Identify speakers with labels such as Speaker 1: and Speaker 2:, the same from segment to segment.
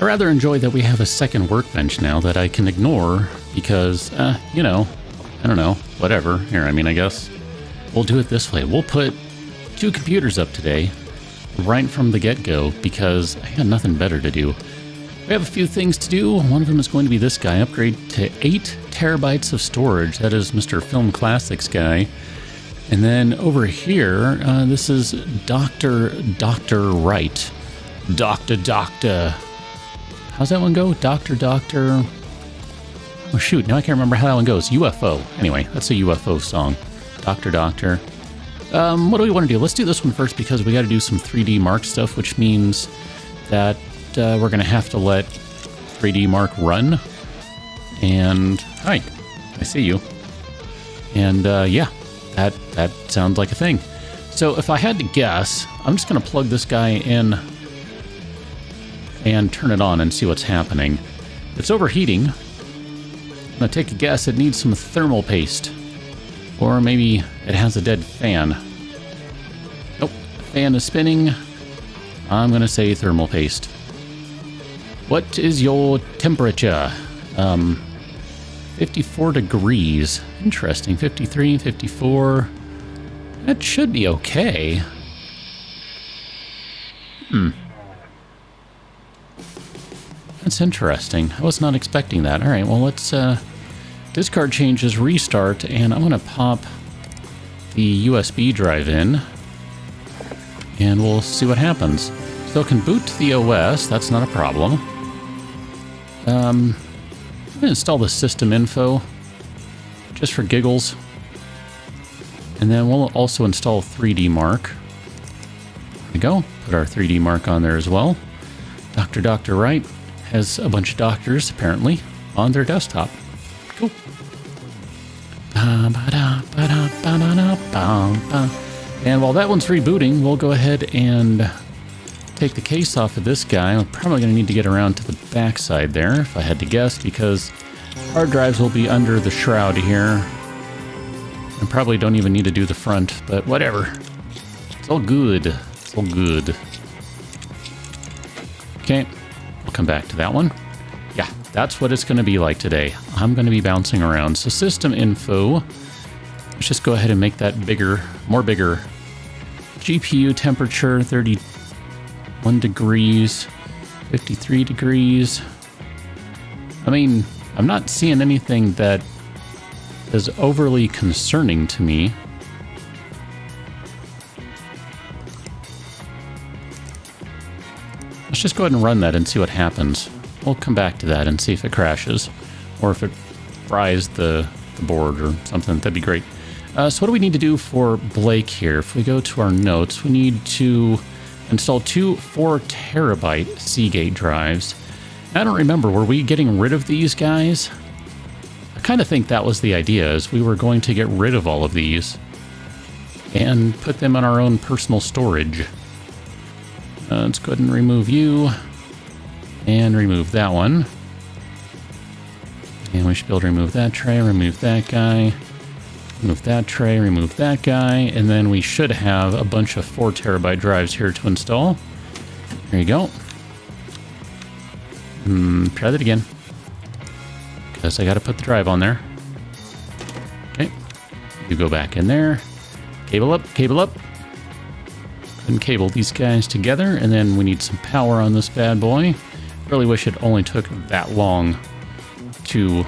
Speaker 1: I rather enjoy that we have a second workbench now that I can ignore because, you know, I don't know, whatever. Here, I mean, I guess we'll do it this way. We'll put 2 computers up today right from the get-go because I got nothing better to do. We have a few things to do. One of them is going to be this guy, upgrade to 8 terabytes of storage. That is Mr. Film Classics guy. And then over here, this is Dr. Wright. Doctor. How's that one go? Doctor. Oh shoot, now I can't remember how that one goes. UFO. Anyway, that's a UFO song. Doctor. What do we want to do? Let's do this one first because we got to do some 3D Mark stuff, which means that we're going to have to let 3D Mark run. And hi, I see you. And yeah, that sounds like a thing. So if I had to guess, I'm just going to plug this guy in and turn it on and see what's happening. It's overheating. I'm going to take a guess. It needs some thermal paste. Or maybe it has a dead fan. Nope, the fan is spinning. I'm going to say thermal paste. What is your temperature? 54 degrees. Interesting. 53, 54. That should be okay. That's interesting. I was not expecting that. All right, well, let's discard changes, restart, and I'm going to pop the USB drive in, and we'll see what happens. So it can boot to the OS. That's not a problem. I'm going to install the system info just for giggles. And then we'll also install 3D Mark. There we go. Put our 3D Mark on there as well. Dr. Wright has a bunch of doctors, apparently, on their desktop. Cool. And while that one's rebooting, we'll go ahead and take the case off of this guy. I'm probably going to need to get around to the back side there, if I had to guess, because hard drives will be under the shroud here. I probably don't even need to do the front, but whatever. It's all good. It's all good. Okay. We'll come back to that one. Yeah, that's what it's going to be like today. I'm going to be bouncing around. So system info. Let's just go ahead and make that bigger, more bigger. GPU temperature, 31 degrees, 53 degrees. I mean, I'm not seeing anything that is overly concerning to me. Let's just go ahead and run that and see what happens. We'll come back to that and see if it crashes or if it fries the board or something. That'd be great. So what do we need to do for Blake here? If we go to our notes, we need to install 2 4 terabyte Seagate drives. I don't remember, were we getting rid of these guys? I kind of think that was the idea, is we were going to get rid of all of these and put them on our own personal storage. Let's go ahead and remove you and remove that one. And we should be able to remove that tray, remove that guy, remove that tray, remove that guy, and then we should have a bunch of 4 terabyte drives here to install. There you go. Try that again. Because I got to put the drive on there. Okay. You go back in there. Cable up, cable up. And cable these guys together, and then we need some power on this bad boy. Really wish it only took that long to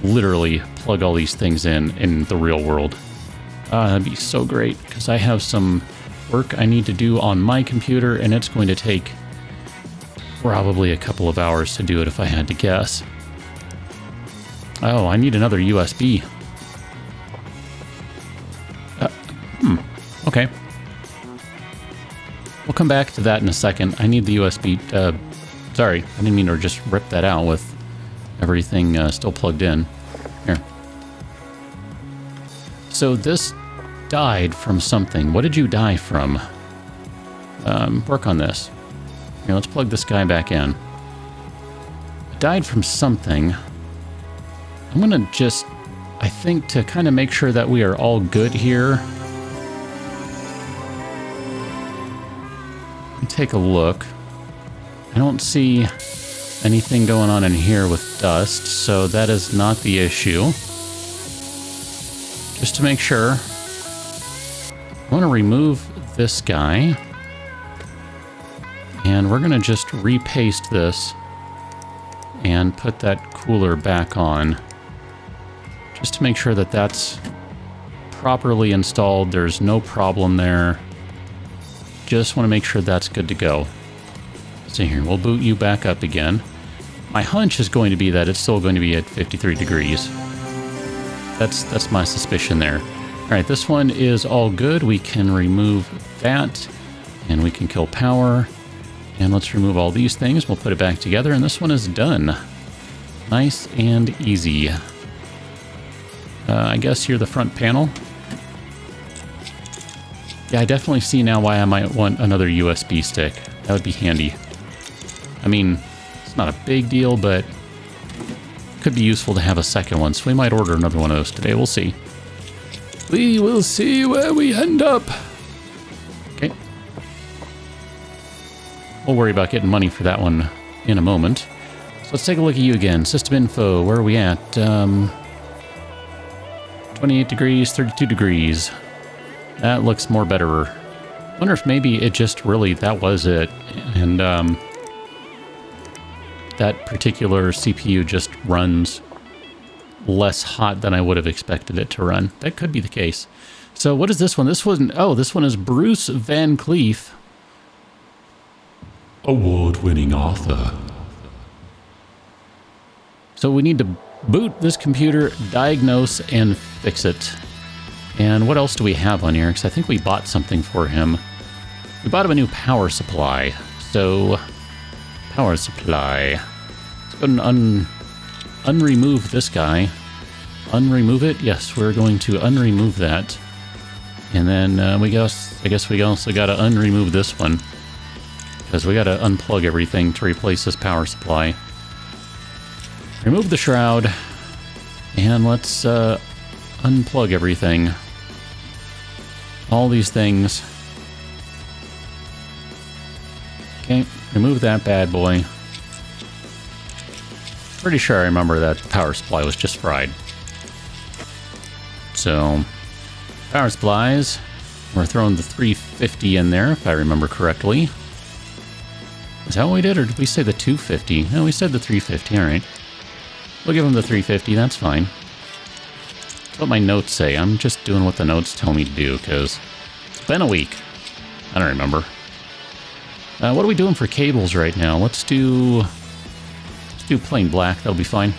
Speaker 1: literally plug all these things in the real world. That'd be so great, because I have some work I need to do on my computer, and it's going to take probably a couple of hours to do it if I had to guess. Oh, I need another USB. Okay. We'll come back to that in a second. I need the USB. Sorry, I didn't mean to just rip that out with everything still plugged in. Here. So this died from something. What did you die from? Work on this. Here, let's plug this guy back in. It died from something. I'm gonna just, I think, to kind of make sure that we are all good here. Take a look. I don't see anything going on in here with dust, so that is not the issue. Just to make sure, I want to remove this guy, and we're going to just repaste this and put that cooler back on, just to make sure that that's properly installed. There's no problem there. Just want to make sure that's good to go. So here, we'll boot you back up again. My hunch is going to be that it's still going to be at 53 degrees. That's my suspicion there. All right, this one is all good. We can remove that, and we can kill power. And let's remove all these things. We'll put it back together, and this one is done. Nice and easy. I guess you're the front panel. Yeah, I definitely see now why I might want another USB stick. That would be handy. I mean, it's not a big deal, but could be useful to have a second one, so we might order another one of those today. We'll see. We will see where we end up. Okay. We'll worry about getting money for that one in a moment. So let's take a look at you again. System info, where are we at? 28 degrees, 32 degrees. That looks more better. Wonder if maybe it just really, that was it. And that particular CPU just runs less hot than I would have expected it to run. That could be the case. So what is this one? This one, oh, this one is Bruce Van Cleef.
Speaker 2: Award-winning author.
Speaker 1: So we need to boot this computer, diagnose, and fix it. And what else do we have on here? Because I think we bought something for him. We bought him a new power supply. So, power supply. Let's go and unremove this guy. Unremove it? Yes, we're going to unremove that. And then I guess we also got to unremove this one, because we got to unplug everything to replace this power supply. Remove the shroud, and let's unplug everything. All these things. Okay, remove that bad boy. Pretty sure I remember that the power supply was just fried. So, power supplies. We're throwing the 350 in there, if I remember correctly. Is that what we did, or did we say the 250? No, we said the 350, alright. We'll give him the 350, that's fine. That's what my notes say. I'm just doing what the notes tell me to do, because it's been a week. I don't remember. What are we doing for cables right now? Let's do plain black. That'll be fine.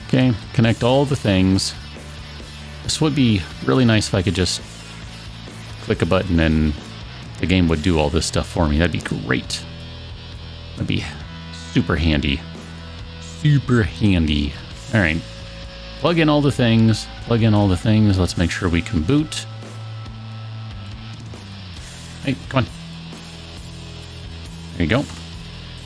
Speaker 1: Okay, connect all the things. This would be really nice if I could just click a button and the game would do all this stuff for me. That'd be great. That'd be super handy. Super handy. All right. Plug in all the things. Plug in all the things. Let's make sure we can boot. Hey, come on. There you go.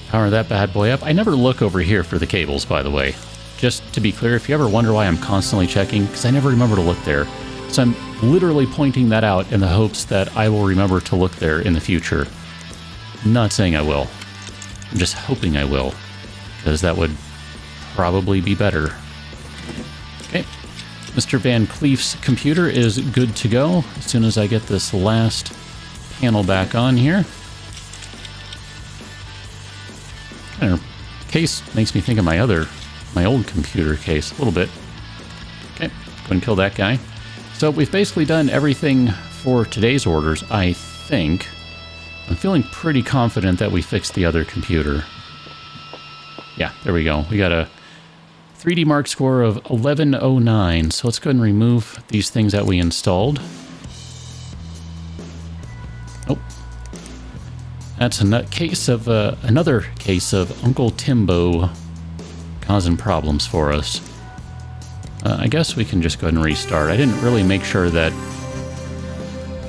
Speaker 1: Power that bad boy up. I never look over here for the cables, by the way. Just to be clear, if you ever wonder why I'm constantly checking, because I never remember to look there. So I'm literally pointing that out in the hopes that I will remember to look there in the future. I'm not saying I will. I'm just hoping I will, because that would probably be better. Okay. Mr. Van Cleef's computer is good to go as soon as I get this last panel back on here. Kind of case makes me think of my old computer case a little bit. Okay, go ahead and kill that guy. So we've basically done everything for today's orders, I think. I'm feeling pretty confident that we fixed the other computer. Yeah, there we go. We got a 3D Mark score of 1109. So let's go ahead and remove these things that we installed. Oh. That's another case of Uncle Timbo causing problems for us. I guess we can just go ahead and restart. I didn't really make sure that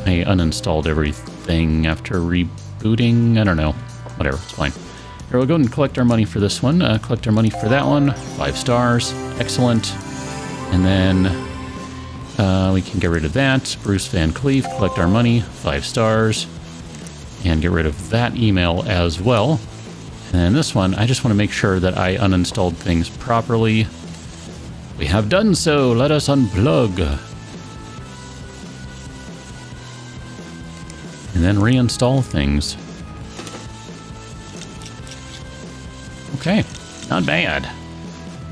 Speaker 1: I uninstalled everything after rebooting. I don't know. Whatever, it's fine. Here, we'll go and collect our money for this one. Collect our money for that one. 5 stars. Excellent. And then we can get rid of that. Bruce Van Cleef, collect our money. 5 stars. and get rid of that email as well. And this one, I just want to make sure that I uninstalled things properly. We have done so. Let us unplug. And then reinstall things. Okay, not bad.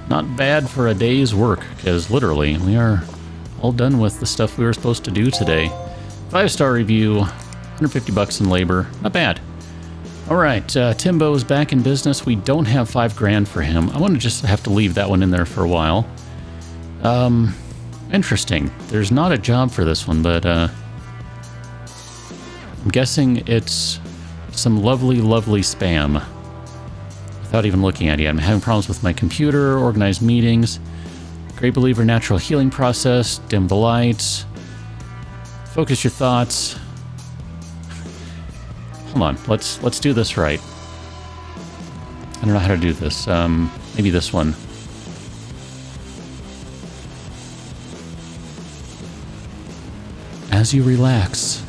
Speaker 1: Not bad for a day's work, because literally we are all done with the stuff we were supposed to do today. 5-star review, 150 bucks in labor, not bad. All right, Timbo's back in business. We don't have $5,000 for him. I want to just have to leave that one in there for a while. Interesting. There's not a job for this one, but I'm guessing it's some lovely, lovely spam. Without even looking at it, I'm having problems with my computer, organized meetings, great believer, natural healing process, dim the lights, focus your thoughts. Hold on, let's do this right. I don't know how to do this. Maybe this one. As you relax,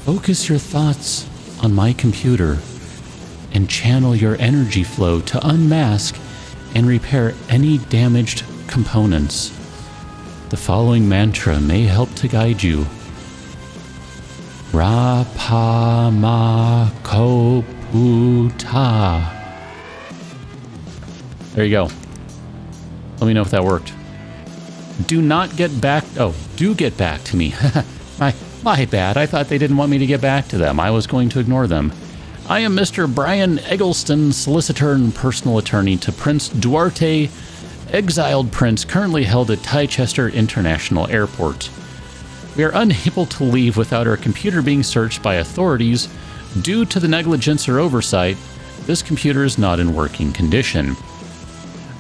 Speaker 1: focus your thoughts on my computer and channel your energy flow to unmask and repair any damaged components. The following mantra may help to guide you. Rapamakoputa. There you go. Let me know if that worked. Do not get back... Oh, do get back to me. My bad. I thought they didn't want me to get back to them. I was going to ignore them. I am Mr. Brian Eggleston, solicitor and personal attorney to Prince Duarte, exiled prince currently held at Chichester International Airport. We are unable to leave without our computer being searched by authorities. Due to the negligence or oversight, this computer is not in working condition.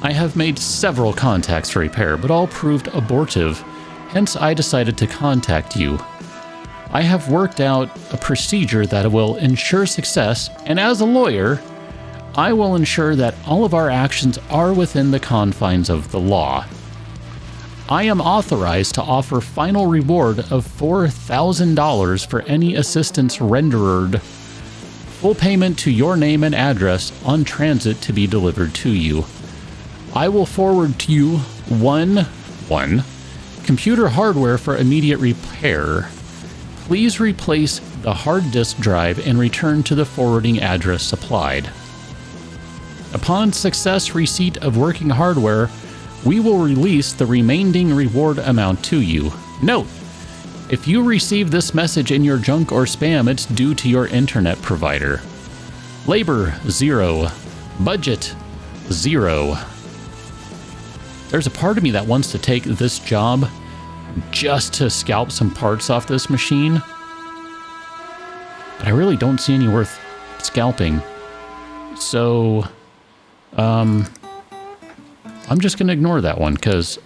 Speaker 1: I have made several contacts for repair, but all proved abortive, hence I decided to contact you. I have worked out a procedure that will ensure success, and as a lawyer, I will ensure that all of our actions are within the confines of the law. I am authorized to offer final reward of $4,000 for any assistance rendered. Full payment to your name and address on transit to be delivered to you. I will forward to you one computer hardware for immediate repair. Please replace the hard disk drive and return to the forwarding address supplied. Upon success receipt of working hardware, we will release the remaining reward amount to you. Note, if you receive this message in your junk or spam, it's due to your internet provider. Labor, 0. Budget, 0. There's a part of me that wants to take this job just to scalp some parts off this machine. But I really don't see any worth scalping. So, I'm just going to ignore that one because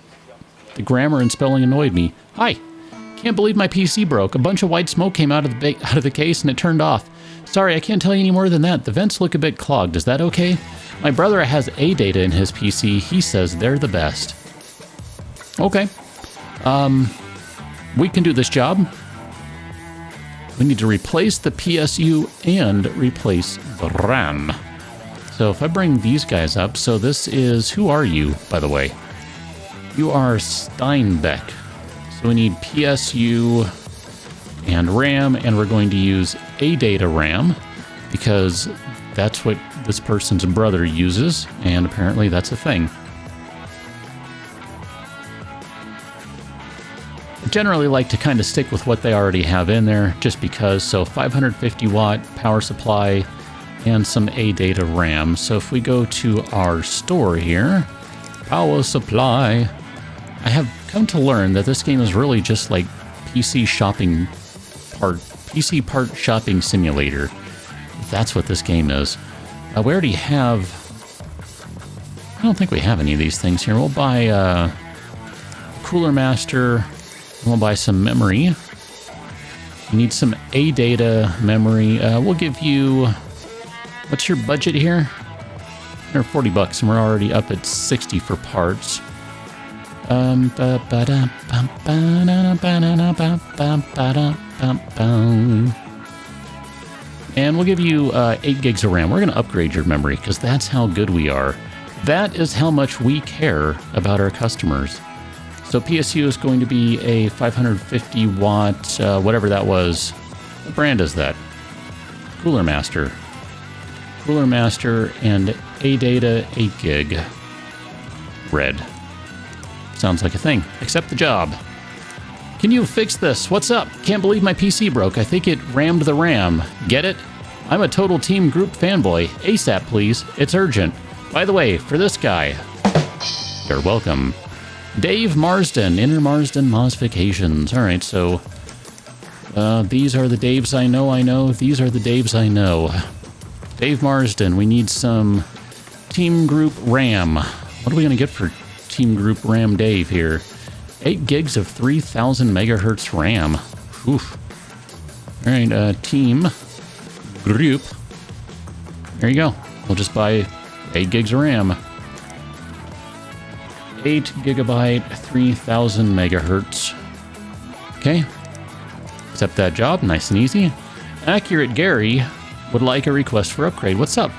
Speaker 1: the grammar and spelling annoyed me. Hi, can't believe my PC broke. A bunch of white smoke came out of the case and it turned off. Sorry, I can't tell you any more than that. The vents look a bit clogged. Is that okay? My brother has A data in his PC. He says they're the best. Okay. We can do this job. We need to replace the PSU and replace the RAM. So if I bring these guys up, so this is, who are you, by the way? You are Steinbeck. So we need PSU and RAM, and we're going to use A data RAM because that's what this person's brother uses, and apparently that's a thing. I generally like to kind of stick with what they already have in there, just because. So 550 watt power supply and some A data RAM. So if we go to our store here, power supply, I have come to learn that this game is really just like PC part shopping simulator. That's what this game is. We already have, I don't think we have any of these things here. We'll buy Cooler Master. We'll buy some memory. You need some A data memory. We'll give you, what's your budget here? 140 bucks, and we're already up at 60 for parts. And we'll give you 8 gigs of RAM. We're going to upgrade your memory because that's how good we are. That is how much we care about our customers. So PSU is going to be a 550 watt, whatever that was. What brand is that? Cooler Master. Cooler Master and ADATA 8 gig. Red. Sounds like a thing. Accept the job. Can you fix this? What's up? Can't believe my PC broke. I think it rammed the RAM. Get it? I'm a total Team Group fanboy. ASAP, please. It's urgent. By the way, for this guy, you're welcome. Dave Marsden, Inner Marsden Modifications. All right, so these are the Daves I know. These are the Daves I know. Dave Marsden, we need some Team Group RAM. What are we going to get for Team Group RAM Dave here? 8 gigs of 3000 megahertz RAM. Oof. All right, Team Group. There you go. We'll just buy 8 gigs of RAM. 8 gigabyte, 3000 megahertz. Okay. Accept that job, nice and easy. Accurate Gary would like a request for upgrade. What's up?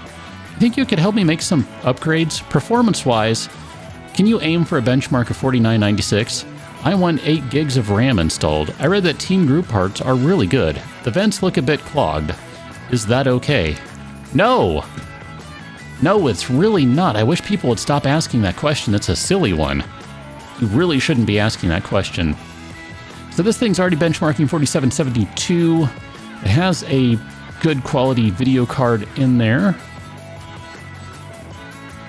Speaker 1: You think you could help me make some upgrades? Performance-wise, can you aim for a benchmark of 4996? I want 8 gigs of RAM installed. I read that Team Group parts are really good. The vents look a bit clogged. Is that okay? No! No, it's really not. I wish people would stop asking that question. It's a silly one. You really shouldn't be asking that question. So this thing's already benchmarking 4772. It has a good quality video card in there.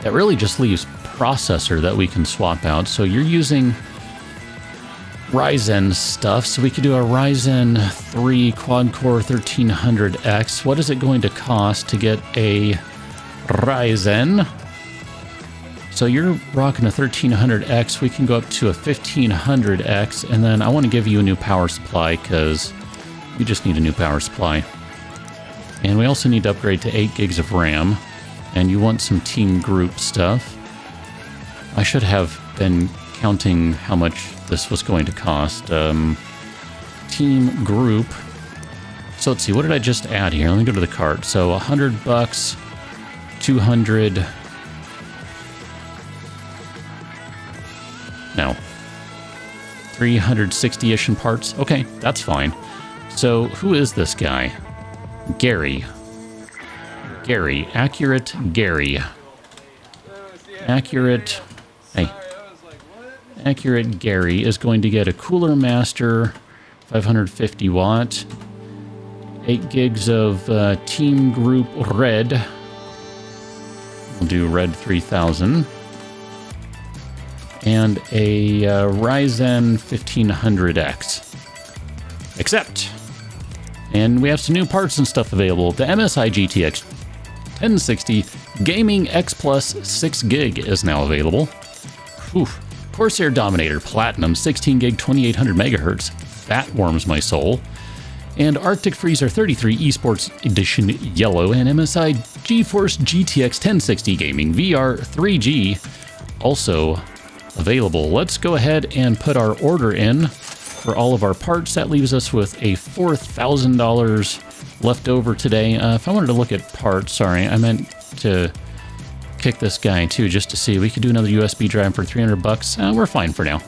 Speaker 1: That really just leaves processor that we can swap out. So you're using Ryzen stuff, so we could do a Ryzen 3 quad-core 1300X. What is it going to cost to get a Ryzen? So you're rocking a 1300X. We can go up to a 1500X, and then I want to give you a new power supply because you just need a new power supply. And we also need to upgrade to 8 gigs of RAM, and you want some Team Group stuff. I should have been counting how much this was going to cost. Team Group. So let's see, what did I just add here? Let me go to the cart. So $100, 200. No. 360-ish in parts. Okay, that's fine. So who is this guy? Gary. Gary. Accurate Gary. Accurate. Hey. Accurate Gary is going to get a Cooler Master 550 watt. 8 gigs of Team Group Red. We'll do Red 3000. And a Ryzen 1500X. Accept. And we have some new parts and stuff available. The MSI GTX 1060 Gaming X Plus 6 gig is now available. Oof. Corsair Dominator Platinum 16 gig 2800 megahertz. That warms my soul. And Arctic Freezer 33 Esports Edition Yellow and MSI GeForce GTX 1060 Gaming VR 3G also available. Let's go ahead and put our order in for all of our parts. That leaves us with a $4,000 left over today. If I wanted to look at parts, sorry, I meant to kick this guy too, just to see. We could do another USB drive for $300. We're fine for now.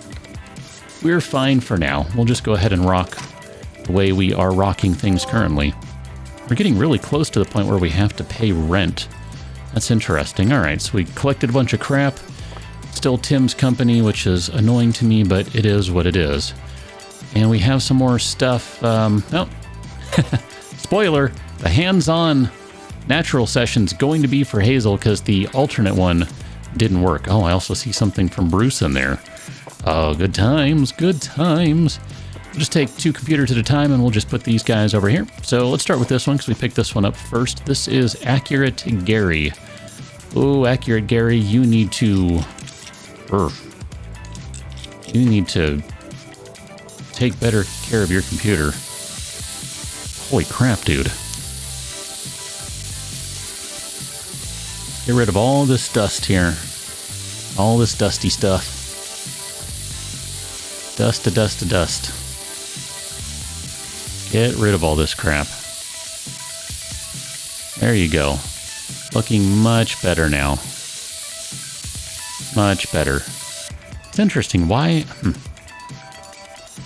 Speaker 1: We're fine for now. We'll just go ahead and rock the way we are rocking things currently. We're getting really close to the point where we have to pay rent. That's interesting. All right, so we collected a bunch of crap. Still Tim's company, which is annoying to me, but it is what it is. And we have some more stuff. Oh, spoiler, the hands-on natural session's going to be for Hazel because the alternate one didn't work. Oh, I also see something from Bruce in there. Oh, good times, good times. We'll just take 2 computers at a time and we'll just put these guys over here. So let's start with this one because we picked this one up first. This is Accurate Gary. Oh, Accurate Gary, you need to... You need to take better care of your computer. Holy crap, dude. Get rid of all this dust here. All this dusty stuff. Dust to dust to dust. Get rid of all this crap. There you go. Looking much better now. Much better. It's interesting. Why?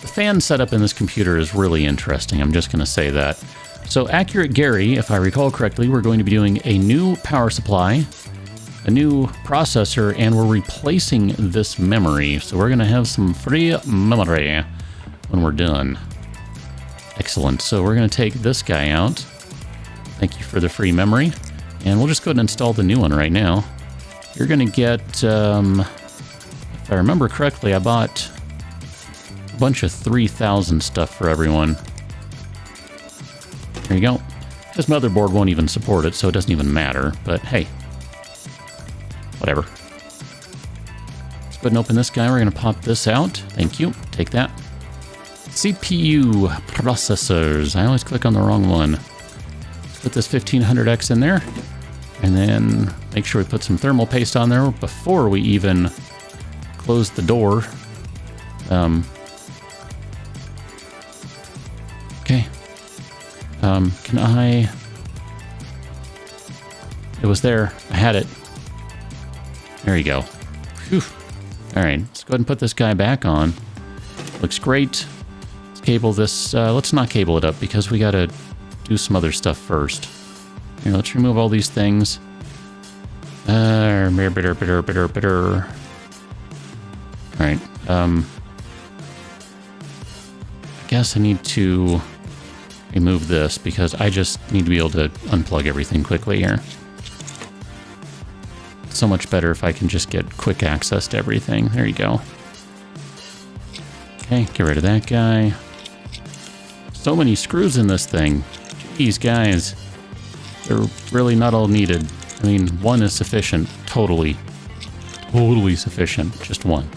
Speaker 1: The fan setup in this computer is really interesting. I'm just going to say that. So, Accurate Gary, if I recall correctly, we're going to be doing a new power supply, a new processor, and we're replacing this memory. So we're going to have some free memory when we're done. Excellent. So we're going to take this guy out. Thank you for the free memory. And we'll just go ahead and install the new one right now. You're going to get, if I remember correctly, I bought a bunch of 3000 stuff for everyone. There you go. This motherboard won't even support it, so it doesn't even matter. But hey, whatever. Let's go ahead and open this guy. We're going to pop this out. Thank you. Take that. CPU processors. I always click on the wrong one. Let's put this 1500X in there. And then make sure we put some thermal paste on there before we even close the door. Okay. Can I... It was there. I had it. There you go. Whew. All right, let's go ahead and put this guy back on. Looks great. Let's cable this. Let's not cable it up because we got to do some other stuff first. Here, let's remove all these things. All right. I guess I need to remove this because I just need to be able to unplug everything quickly here. So much better if I can just get quick access to everything. There you go. Okay, get rid of that guy. So many screws in this thing. Jeez, guys. They're really not all needed. I mean, one is sufficient. Totally sufficient. Just one.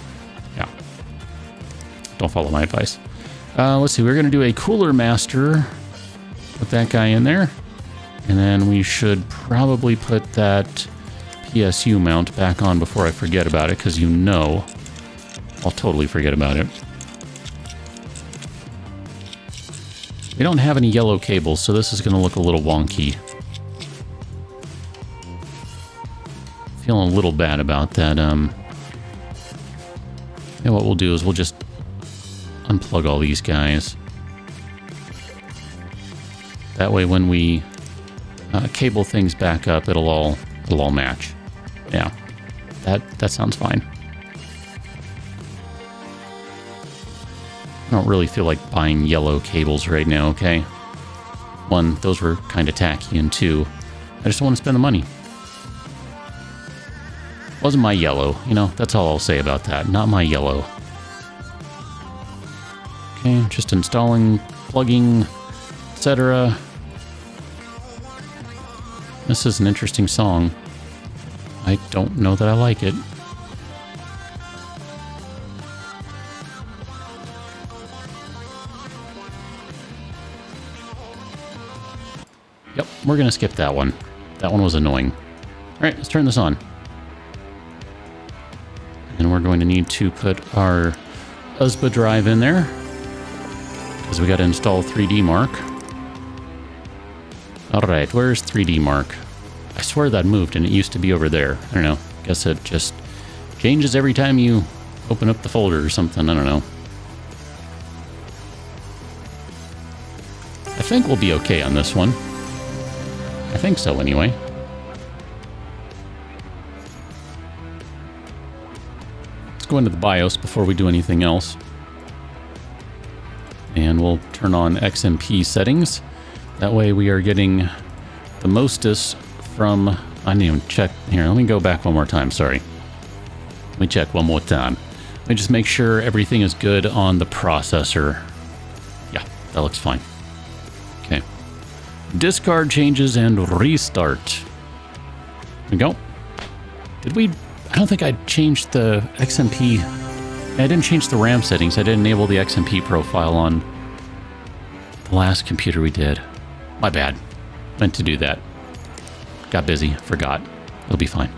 Speaker 1: Yeah. Don't follow my advice. Let's see. We're going to do a cooler master. Put that guy in there. And then we should probably put that PSU mount back on before I forget about it, because you know I'll totally forget about it. We don't have any yellow cables, so this is going to look a little wonky. Feeling a little bad about that. And what we'll do is we'll just unplug all these guys. That way when we cable things back up, it'll all match. Yeah, that sounds fine. I don't really feel like buying yellow cables right now, okay? One, those were kind of tacky, and two, I just don't want to spend the money. Wasn't my yellow, you know, that's all I'll say about that. Not my yellow. Okay, just installing, plugging, etc. This is an interesting song. I don't know that I like it. Yep, we're going to skip that one. That one was annoying. All right, let's turn this on. And we're going to need to put our USB drive in there, because we got to install 3D Mark. All right, where's 3D Mark? I swear that moved and it used to be over there. I don't know. Guess it just changes every time you open up the folder or something. I don't know. I think we'll be okay on this one. I think so anyway. Let's go into the BIOS before we do anything else. And we'll turn on XMP settings. That way we are getting the mostest from... I didn't even check. Here, let me go back one more time. Sorry. Let me check one more time. Let me just make sure everything is good on the processor. Yeah, that looks fine. Okay. Discard changes and restart. There we go. Did we... I don't think I changed the XMP... I didn't change the RAM settings. I didn't enable the XMP profile on the last computer we did. My bad. Meant to do that. Got busy. Forgot. It'll be fine.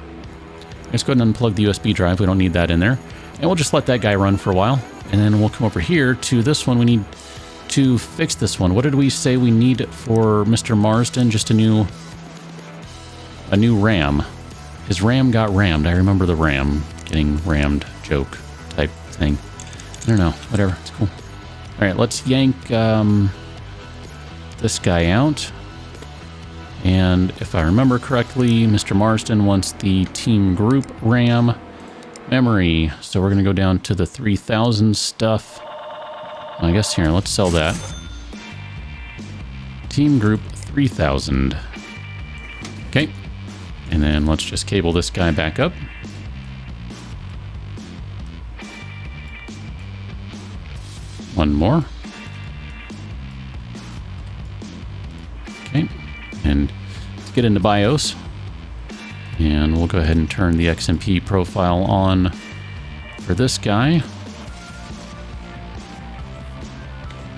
Speaker 1: Let's go ahead and unplug the USB drive. We don't need that in there. And we'll just let that guy run for a while. And then we'll come over here to this one. We need to fix this one. What did we say we need for Mr. Marsden? Just a new a new RAM. His RAM got rammed. I remember the RAM getting rammed joke type thing. I don't know. Whatever. It's cool. All right, let's yank this guy out. And if I remember correctly, Mr. Marsden wants the team group RAM memory. So we're going to go down to the 3000 stuff. I guess here, let's sell that. Team group 3000. Okay. And then let's just cable this guy back up. One more. Okay. And let's get into BIOS. And we'll go ahead and turn the XMP profile on for this guy.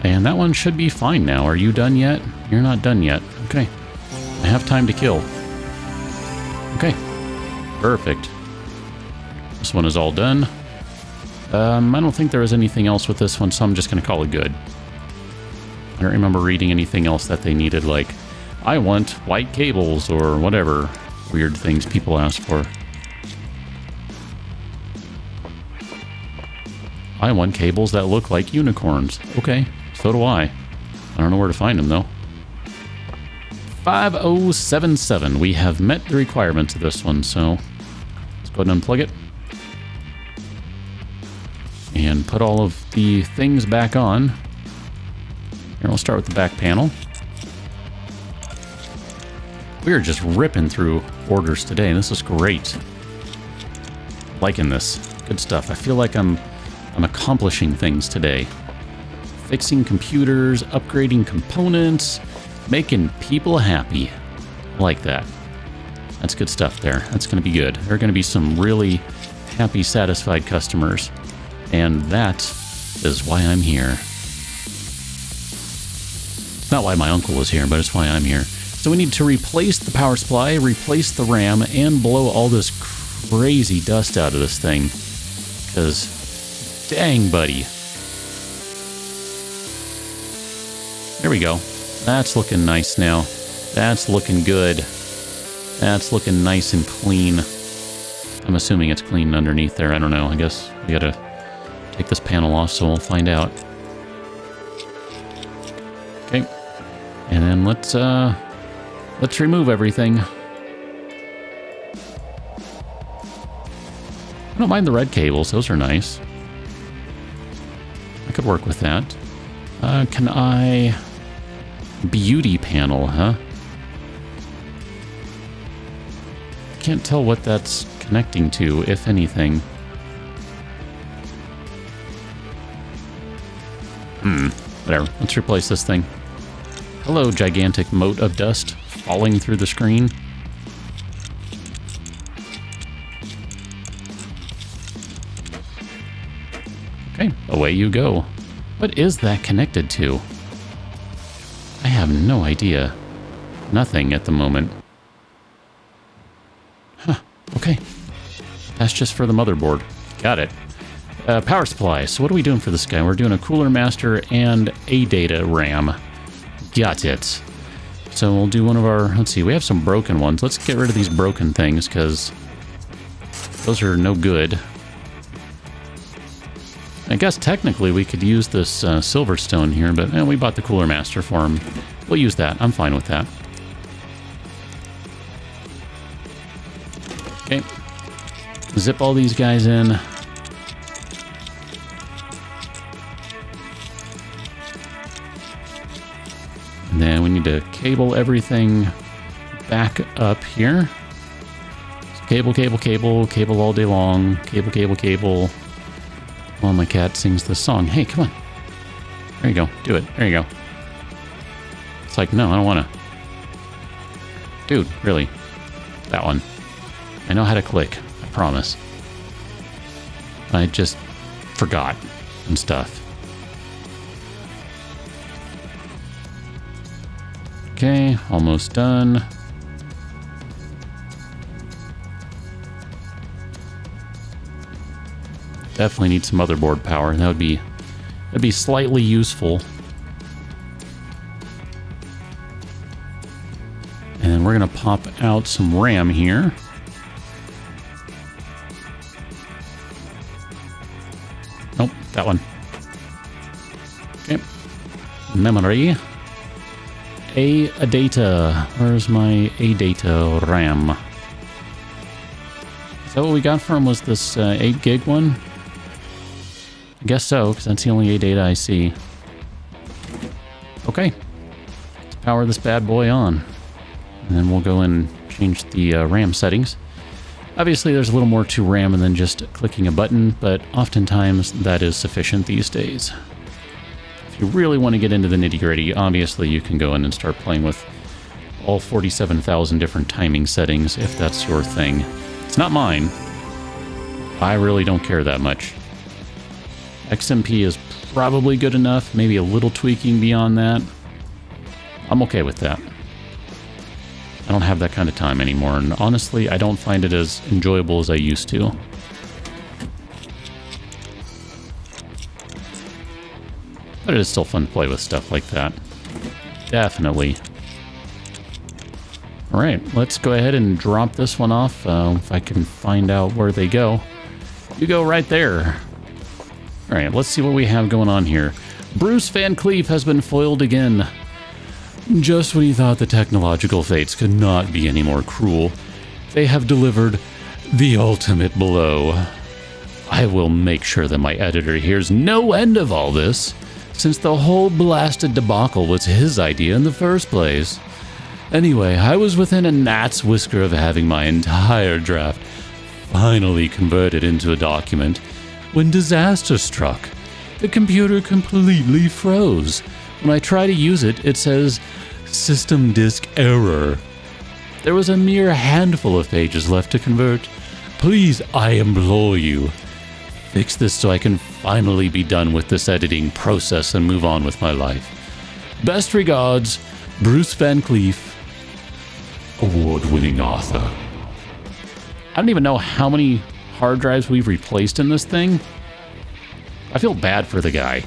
Speaker 1: And that one should be fine now. Are you done yet? You're not done yet. Okay. I have time to kill. Okay. Perfect. This one is all done. I don't think there was anything else with this one, so I'm just going to call it good. I don't remember reading anything else that they needed, like, I want white cables or whatever weird things people ask for. I want cables that look like unicorns. Okay, so do I. I don't know where to find them, though. 5077. We have met the requirements of this one, so let's go ahead and unplug it. And put all of the things back on. Here, we'll start with the back panel. We are just ripping through orders today. This is great. Liking this. Good stuff. I feel like I'm accomplishing things today. Fixing computers, upgrading components, making people happy. I like that. That's good stuff there. That's going to be good. There are going to be some really happy, satisfied customers. And that is why I'm here. Not why my uncle is here, but it's why I'm here. So we need to replace the power supply, replace the RAM, and blow all this crazy dust out of this thing. Because, dang, buddy. There we go. That's looking nice now. That's looking good. That's looking nice and clean. I'm assuming it's clean underneath there. I don't know. I guess we gotta take this panel off, so we'll find out. Okay. And then let's remove everything. I don't mind the red cables. Those are nice. I could work with that. Can I... Beauty panel, huh? Can't tell what that's connecting to, if anything. Whatever. Let's replace this thing. Hello, gigantic mote of dust falling through the screen. Okay, away you go. What is that connected to? I have no idea. Nothing at the moment. Huh, okay. That's just for the motherboard. Got it. Power supply. So what are we doing for this guy? We're doing a cooler master and a data RAM. Got it. So we'll do one of our... Let's see, we have some broken ones. Let's get rid of these broken things, because those are no good. I guess technically we could use this Silverstone here, but we bought the Cooler Master for him. We'll use that. I'm fine with that. Okay. Zip all these guys in. And then we need to cable everything back up here. So cable, cable, cable, cable all day long. Cable, cable, cable. While my cat sings this song. Hey, come on. There you go. Do it. There you go. It's like, no, I don't want to. Dude, really. That one. I know how to click. I promise. I just forgot and stuff. Okay, almost done. Definitely need some motherboard power. That'd be slightly useful. And And we're going to pop out some RAM here. Nope, that one. Okay. Memory. A-data. Where's my A-data RAM? Is that what we got from was this 8 gig one? I guess so, because that's the only A-data I see. Okay. Let's power this bad boy on. And then we'll go and change the RAM settings. Obviously, there's a little more to RAM than just clicking a button, but oftentimes that is sufficient these days. If you really want to get into the nitty-gritty, obviously you can go in and start playing with all 47,000 different timing settings if that's your thing. It's not mine. I really don't care that much. XMP is probably good enough, maybe a little tweaking beyond that. I'm okay with that. I don't have that kind of time anymore, and honestly, I don't find it as enjoyable as I used to. But it is still fun to play with stuff like that. Definitely. Alright, let's go ahead and drop this one off, if I can find out where they go. You go right there. Alright, let's see what we have going on here. Bruce Van Cleef has been foiled again. Just when you thought the technological fates could not be any more cruel, they have delivered the ultimate blow. I will make sure that my editor hears no end of all this, since the whole blasted debacle was his idea in the first place. Anyway, I was within a gnat's whisker of having my entire draft finally converted into a document when disaster struck. The computer completely froze. When I try to use it, it says, "System disk error." There was a mere handful of pages left to convert. Please, I implore you, fix this so I can finally be done with this editing process and move on with my life. Best regards, Bruce Van Cleef, award-winning author. I don't even know how many hard drives we've replaced in this thing. I feel bad for the guy.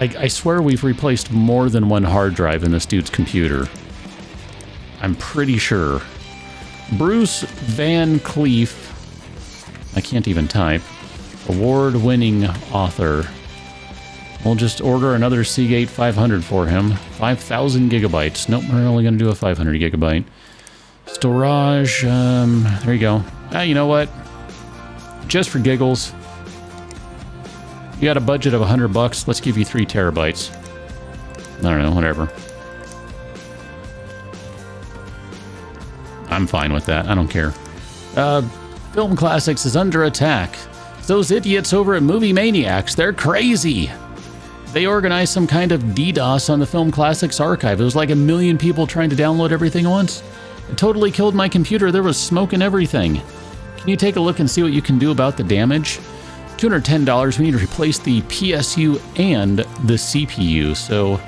Speaker 1: I swear we've replaced more than one hard drive in this dude's computer. I'm pretty sure. Bruce Van Cleef. I can't even type. Award-winning author. We'll just order another Seagate 500 for him. 5,000 gigabytes. Nope, we're only going to do a 500 gigabyte. Storage. There you go. You know what? Just for giggles. You got a budget of $100. Let's give you 3 terabytes. I don't know, whatever. I'm fine with that. I don't care. Film Classics is under attack. Those idiots over at Movie Maniacs, they're crazy. They organized some kind of DDoS on the Film Classics archive. It was like 1 million people trying to download everything at once. It totally killed my computer. There was smoke and everything. Can you take a look and see what you can do about the damage? $210, we need to replace the PSU and the CPU, so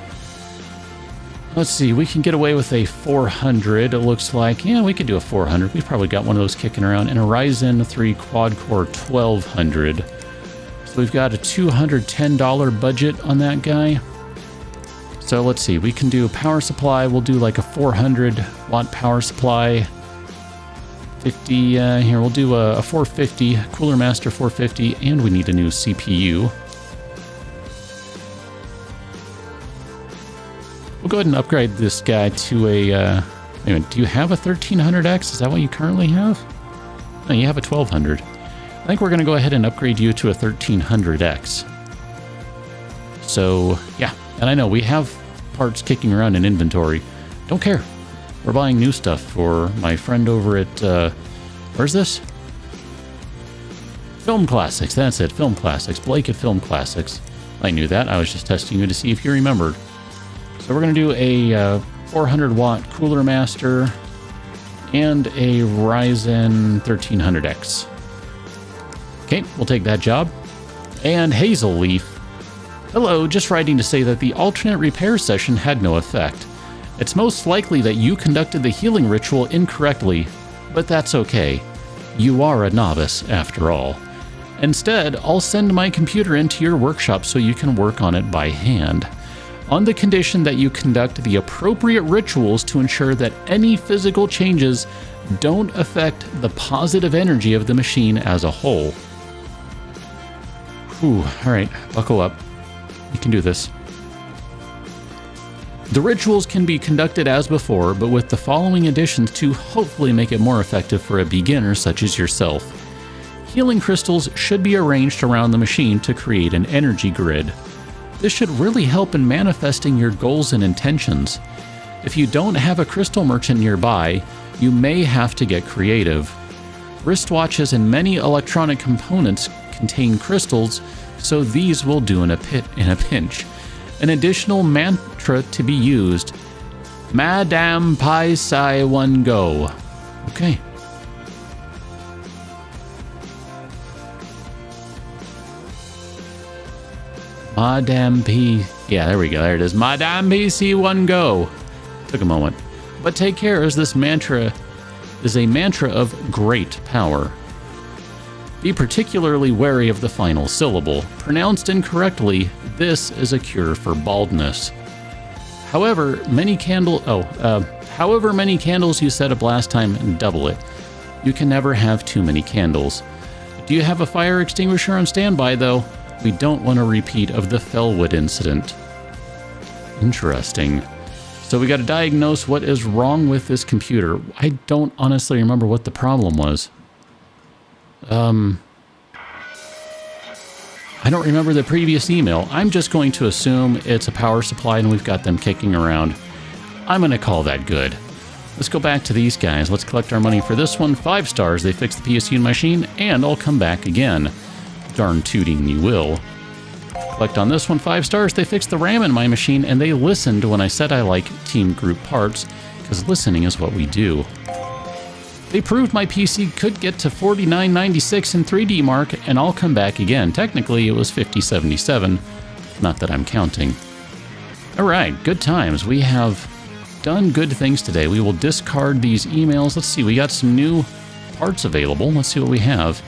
Speaker 1: let's see, we can get away with a 400, it looks like. Yeah, we could do a 400. We've probably got one of those kicking around, and a Ryzen 3 quad-core 1200. So we've got a $210 budget on that guy. So let's see, we can do a power supply. We'll do like a 400-watt power supply. 50, here, we'll do a 450, Cooler Master 450, and we need a new CPU. We'll go ahead and upgrade this guy to a, anyway, do you have a 1300X? Is that what you currently have? No, you have a 1200. I think we're going to go ahead and upgrade you to a 1300X. So, yeah, and I know we have parts kicking around in inventory. Don't care. We're buying new stuff for my friend over at, where's this? Film Classics, that's it, Film Classics. Blake at Film Classics. I knew that, I was just testing you to see if you remembered. So we're going to do a 400-watt Cooler Master and a Ryzen 1300X. Okay, we'll take that job. And Hazel Leaf. Hello, just writing to say that the alternate repair session had no effect. It's most likely that you conducted the healing ritual incorrectly, but that's okay. You are a novice, after all. Instead, I'll send my computer into your workshop so you can work on it by hand. on the condition that you conduct the appropriate rituals to ensure that any physical changes don't affect the positive energy of the machine as a whole. Whew, all right, buckle up. You can do this. The rituals can be conducted as before, but with the following additions to hopefully make it more effective for a beginner such as yourself. Healing crystals should be arranged around the machine to create an energy grid. This should really help in manifesting your goals and intentions. If you don't have a crystal merchant nearby, you may have to get creative. Wristwatches and many electronic components contain crystals, so these will do in a pinch. An additional mantra to be used: Madam Pai Sai One Go. Okay. Madam P. Yeah, there we go. There it is. Madam PC One Go. Took a moment. But take care, as this mantra is a mantra of great power. Be particularly wary of the final syllable. Pronounced incorrectly, this is a cure for baldness. However many candles you set up last time, double it. You can never have too many candles. Do you have a fire extinguisher on standby, though? We don't want a repeat of the Fellwood incident. Interesting. So we got to diagnose what is wrong with this computer. I don't honestly remember what the problem was. I don't remember the previous email. I'm just going to assume it's a power supply and we've got them kicking around. I'm going to call that good. Let's go back to these guys. Let's collect our money for this one. 5 stars. They fixed the PSU machine, and I'll come back again. Darn tooting you will. Collect on this one. 5 stars. They fixed the RAM in my machine, and they listened when I said I like team group parts, because listening is what we do. They proved my PC could get to 4996 in 3D Mark, and I'll come back again. Technically, it was 5077. Not that I'm counting. All right, good times. We have done good things today. We will discard these emails. Let's see, we got some new parts available. Let's see what we have.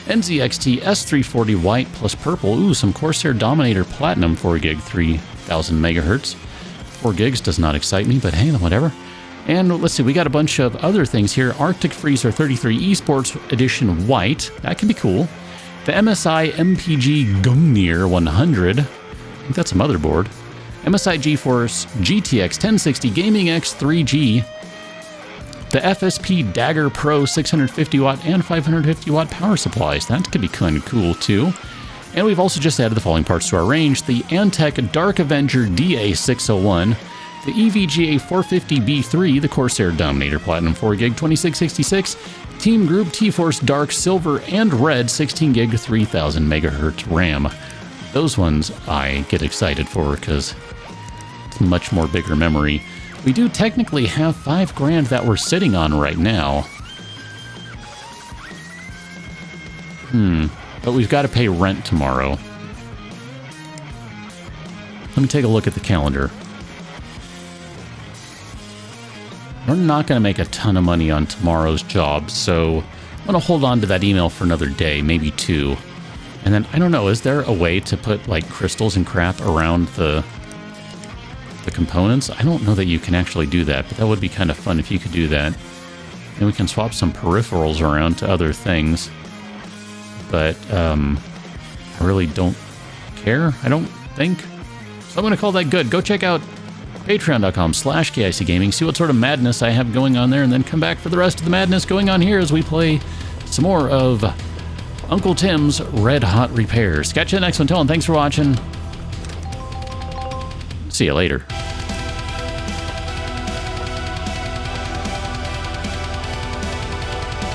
Speaker 1: NZXT S340 white plus purple. Ooh, some Corsair Dominator Platinum 4 gig 3000 megahertz. 4 gigs does not excite me, but hey, whatever. And let's see, we got a bunch of other things here. Arctic Freezer 33 Esports Edition white. That can be cool. The MSI MPG Gungnir 100. I think that's a motherboard. MSI GeForce GTX 1060 Gaming X 3G. The FSP Dagger Pro 650 watt and 550 watt power supplies. That could be kind of cool too. And we've also just added the following parts to our range. The Antec Dark Avenger DA601. The EVGA 450B3, the Corsair Dominator Platinum 4 gig 2666, Team Group T-Force Dark Silver and Red 16 gig 3000 megahertz RAM. Those ones I get excited for because it's much more bigger memory. We do technically have $5,000 that we're sitting on right now. But we've got to pay rent tomorrow. Let me take a look at the calendar. We're not going to make a ton of money on tomorrow's job, so I'm going to hold on to that email for another day, maybe 2. And then, I don't know, is there a way to put, like, crystals and crap around the components? I don't know that you can actually do that, but that would be kind of fun if you could do that. And we can swap some peripherals around to other things. But, I really don't care, I don't think. So I'm going to call that good. Go check out patreon.com/KICGaming, see what sort of madness I have going on there, and then come back for the rest of the madness going on here as we play some more of Uncle Tim's Red Hot Repairs. Catch you in the next one. Till then, thanks for watching. See you later.